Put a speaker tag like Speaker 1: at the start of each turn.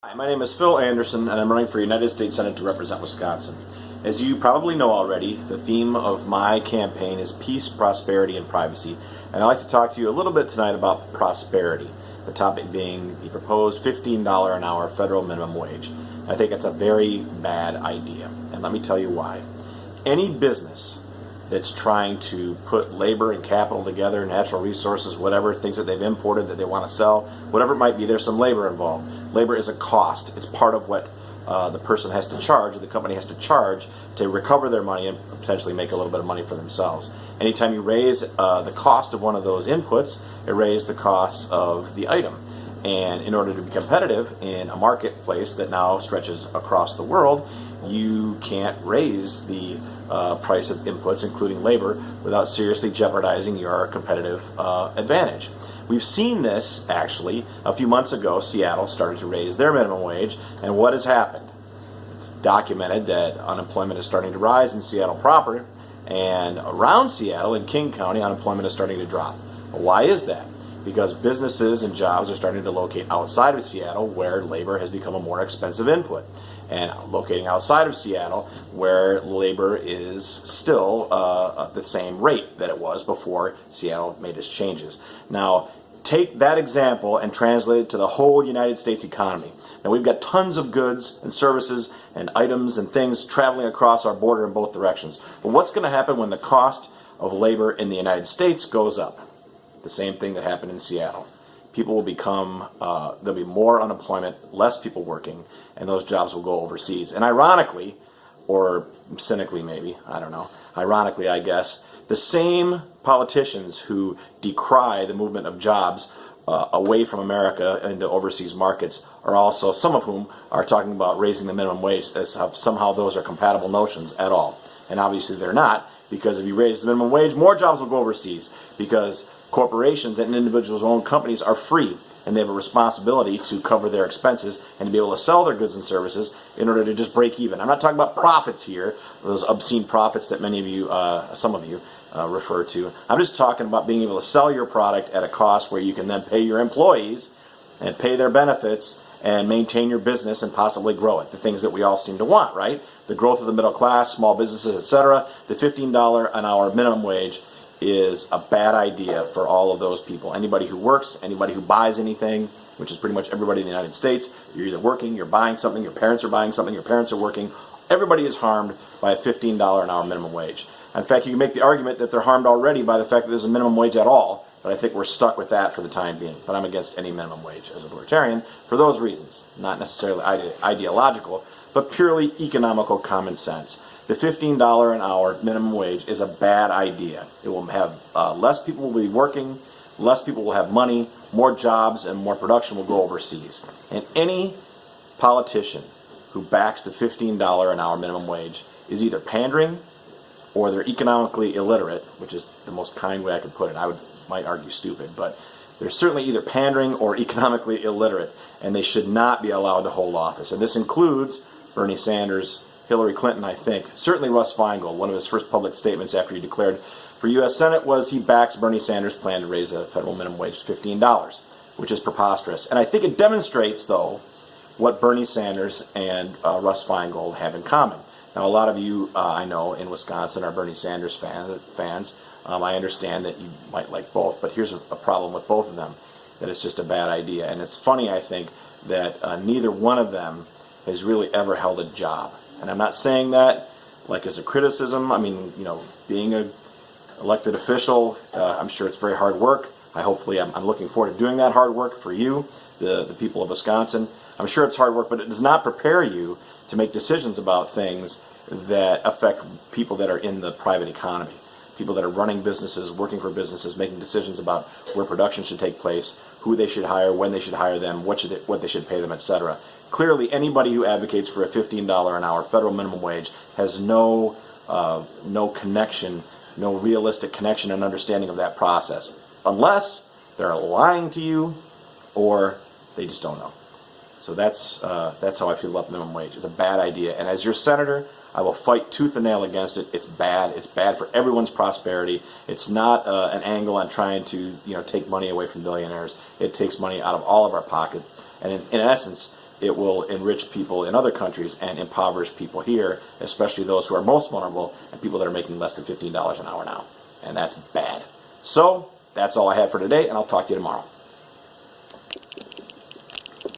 Speaker 1: Hi, my name is Phil Anderson, and I'm running for United States Senate to represent Wisconsin. As you probably know already, the theme of my campaign is peace, prosperity, and privacy, and I'd like to talk to you a little bit tonight about prosperity, the topic being the proposed $15 an hour federal minimum wage. I think it's a very bad idea, and let me tell you why. Any business that's trying to put labor and capital together, natural resources, whatever, things that they've imported that they want to sell, whatever it might be, there's some labor involved. Labor is a cost. It's part of what the person has to charge, or the company has to charge to recover their money and potentially make a little bit of money for themselves. Anytime you raise the cost of one of those inputs, it raises the cost of the item. And in order to be competitive in a marketplace that now stretches across the world, you can't raise the price of inputs, including labor, without seriously jeopardizing your competitive advantage. We've seen this, actually. A few months ago, Seattle started to raise their minimum wage, and what has happened? It's documented that unemployment is starting to rise in Seattle proper, and around Seattle, in King County, unemployment is starting to drop. Well, why is that? Because businesses and jobs are starting to locate outside of Seattle, where labor has become a more expensive input, and locating outside of Seattle, where labor is still at the same rate that it was before Seattle made its changes. Now, take that example and translate it to the whole United States economy. Now, we've got tons of goods and services and items and things traveling across our border in both directions. But what's going to happen when the cost of labor in the United States goes up? The same thing that happened in Seattle. People will become, there'll be more unemployment, less people working, and those jobs will go overseas. And ironically, or cynically maybe, I don't know, ironically I guess, the same politicians who decry the movement of jobs away from America into overseas markets are also, some of whom are talking about raising the minimum wage as if somehow those are compatible notions at all. And obviously they're not, because if you raise the minimum wage, more jobs will go overseas, because corporations and individuals who own companies are free, and they have a responsibility to cover their expenses and to be able to sell their goods and services in order to just break even. I'm not talking about profits here, those obscene profits that many of you, some of you, refer to. I'm just talking about being able to sell your product at a cost where you can then pay your employees and pay their benefits and maintain your business and possibly grow it. The things that we all seem to want, right? The growth of the middle class, small businesses, etc. The $15 an hour minimum wage is a bad idea for all of those people. Anybody who works, anybody who buys anything, which is pretty much everybody in the United States, you're either working, you're buying something, your parents are buying something, your parents are working. Everybody is harmed by a $15 an hour minimum wage. In fact, you can make the argument that they're harmed already by the fact that there's a minimum wage at all, but I think we're stuck with that for the time being. But I'm against any minimum wage as a libertarian for those reasons. Not necessarily ideological, but purely economical common sense. The $15 an hour minimum wage is a bad idea. It will have less people will be working, less people will have money, more jobs and more production will go overseas. And any politician who backs the $15 an hour minimum wage is either pandering or they're economically illiterate, which is the most kind way I could put it. I might argue stupid, but they're certainly either pandering or economically illiterate, and they should not be allowed to hold office. And this includes Bernie Sanders, Hillary Clinton, I think. Certainly Russ Feingold, one of his first public statements after he declared for U.S. Senate was he backs Bernie Sanders' plan to raise a federal minimum wage to $15, which is preposterous. And I think it demonstrates, though, what Bernie Sanders and Russ Feingold have in common. Now, a lot of you, I know, in Wisconsin are Bernie Sanders fans. I understand that you might like both, but here's a problem with both of them, that it's just a bad idea. And it's funny, I think, that neither one of them has really ever held a job. And I'm not saying that like as a criticism. I mean, you know, being an elected official, I'm sure it's very hard work. I'm looking forward to doing that hard work for you, the people of Wisconsin. I'm sure it's hard work, but it does not prepare you to make decisions about things that affect people that are in the private economy, people that are running businesses, working for businesses, making decisions about where production should take place, who they should hire, when they should hire them, what they should pay them, etc. Clearly, anybody who advocates for a $15 an hour federal minimum wage has no connection, no realistic connection and understanding of that process, unless they're lying to you or they just don't know. So that's how I feel about minimum wage. It's a bad idea, and as your senator, I will fight tooth and nail against it. It's bad. It's bad for everyone's prosperity. It's not an angle on trying to take money away from billionaires. It takes money out of all of our pockets, and in essence, it will enrich people in other countries and impoverish people here, especially those who are most vulnerable and people that are making less than $15 an hour now. And that's bad. So that's all I have for today, and I'll talk to you tomorrow.